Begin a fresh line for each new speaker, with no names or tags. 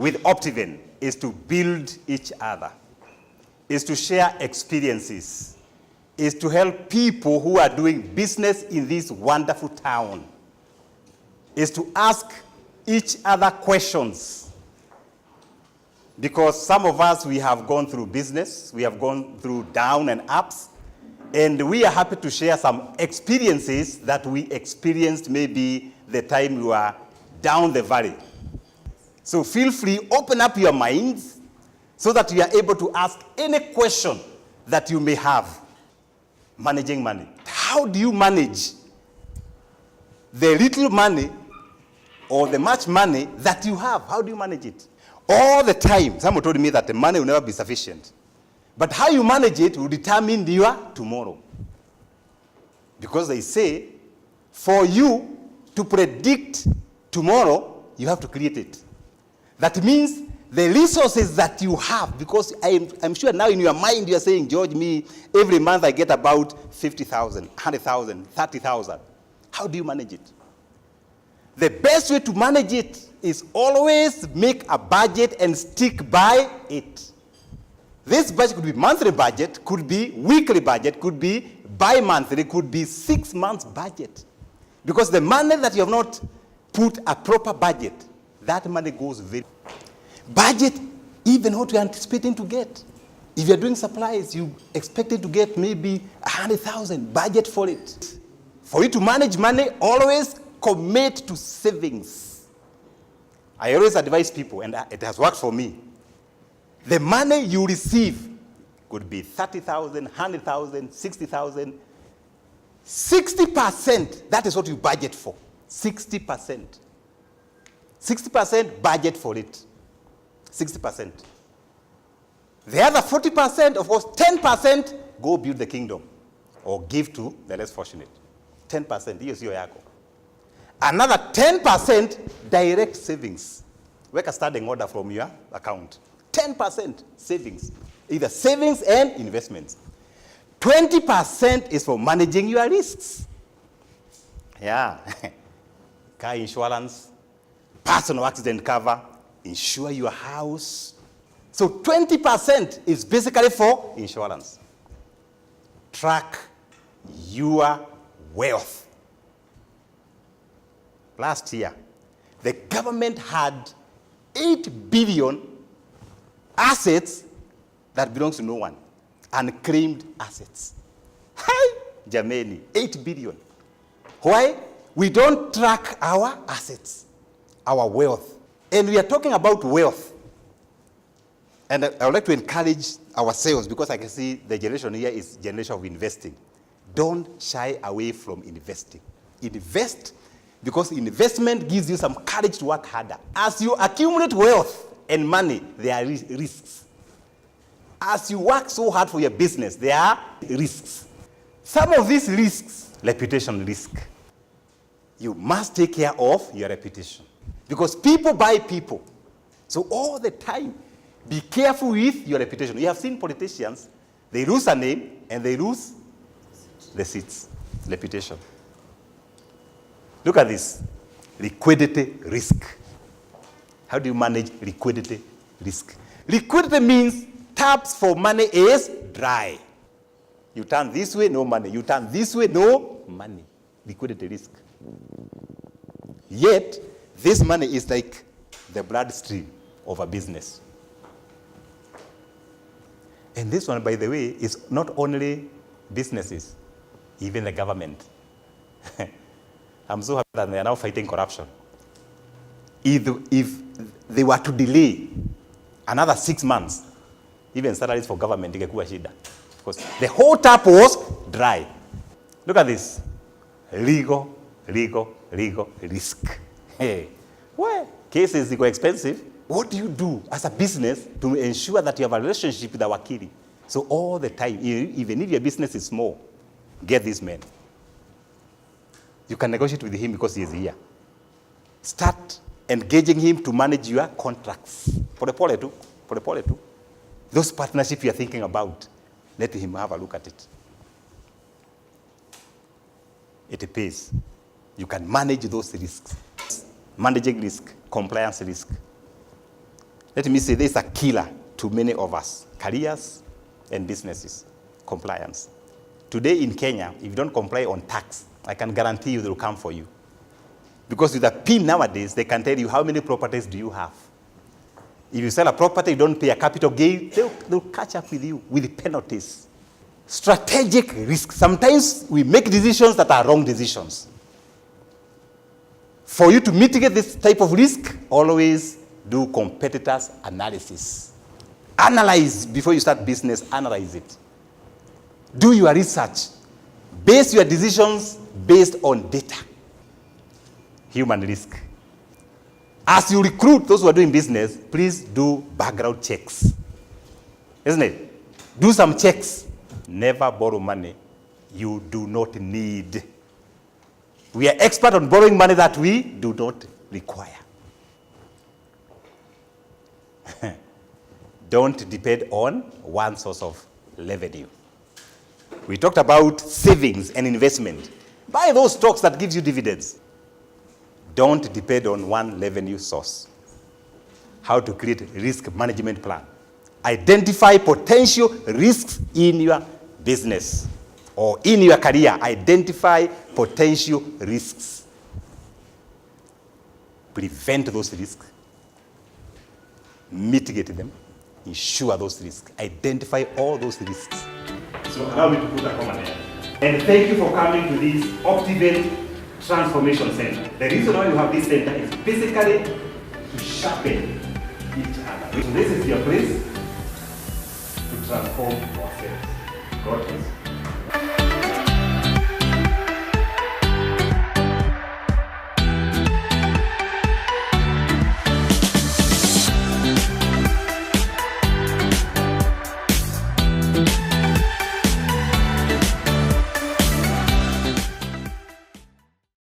with Optiven is to build each other, is to share experiences, is to help people who are doing business in this wonderful town, is to ask each other questions. Because some of us, we have gone through business, we have gone through down and ups, and we are happy to share some experiences that we experienced maybe the time we were down the valley. So feel free, open up your minds so that you are able to ask any question that you may have. Managing money. How do you manage the little money or the much money that you have? How do you manage it? All the time, someone told me that the money will never be sufficient. But how you manage it will determine your tomorrow. Because they say, for you to predict tomorrow, you have to create it. That means the resources that you have, because I'm sure now in your mind you're saying, George, me, every month I get about 50,000, 100,000, 30,000. How do you manage it? The best way to manage it is always make a budget and stick by it. This budget could be monthly budget, could be weekly budget, could be bi-monthly, could be 6 months budget. Because the money that you have not put a proper budget, that money goes very. Budget even what you're anticipating to get. If you're doing supplies, you expected to get maybe 100,000, budget for it. For you to manage money, always commit to savings. I always advise people, and it has worked for me. The money you receive could be 30,000, 100,000, 60,000. 60%, that is what you budget for. 60%. 60% budget for it. 60%. The other 40%, of course, 10% go build the kingdom or give to the less fortunate. 10%, hiyo sio yako. Another 10% direct savings. Weka standing order from your account. 10% savings, either savings and investments. 20% is for managing your risks. Yeah. Car insurance, personal accident cover, insure your house. So 20% is basically for insurance. Track your wealth. Last year, the government had 8 billion assets that belongs to no one. Unclaimed assets. Hi, Jameni, 8 billion. Why? We don't track our assets, our wealth. And we are talking about wealth. And I would like to encourage ourselves, because I can see the generation here is generation of investing. Don't shy away from investing. Invest, because investment gives you some courage to work harder. As you accumulate wealth and money, there are risks. As you work so hard for your business, there are risks. Some of these risks, reputation risk. You must take care of your reputation. Because people buy people. So all the time, be careful with your reputation. You have seen politicians, they lose a name and they lose the seats, reputation. Look at this, liquidity risk. How do you manage liquidity risk? Liquidity means taps for money is dry. You turn this way, no money. You turn this way, no money. Liquidity risk. Yet, this money is like the bloodstream of a business. And this one, by the way, is not only businesses, even the government. I'm so happy that they are now fighting corruption. If they were to delay another 6 months, even salaries for government, ingekuwa shida. Because the whole tap was dry. Look at this. Legal risk. Hey, well, cases go expensive. What do you do as a business to ensure that you have a relationship with the wakili? So all the time, even if your business is small, get this man. You can negotiate with him because he is here. Start engaging him to manage your contracts. Pole tu. Those partnerships you are thinking about, let him have a look at it. It pays. You can manage those risks. Managing risk, compliance risk. Let me say this is a killer to many of us, careers and businesses, compliance. Today in Kenya, if you don't comply on tax, I can guarantee you they will come for you. Because with a PIN nowadays, they can tell you how many properties do you have. If you sell a property, you don't pay a capital gain, they'll catch up with you with penalties. Strategic risk. Sometimes we make decisions that are wrong decisions. For you to mitigate this type of risk, always do competitors analysis. Analyze before you start business, analyze it. Do your research. Base your decisions based on data. Human risk. As you recruit those who are doing business, please do background checks. Isn't it? Do some checks. Never borrow money you do not need. We are expert on borrowing money that we do not require. Don't depend on one source of revenue. We talked about savings and investment. Buy those stocks that gives you dividends. Don't depend on one revenue source. How to create a risk management plan. Identify potential risks in your business or in your career. Identify potential risks. Prevent those risks. Mitigate them. Ensure those risks. Identify all those risks. So allow me to put a comment there. And thank you for coming to this Optiven Transformation Center. The reason why you have this center is basically to sharpen each other. So this is your place to transform ourselves. God bless you.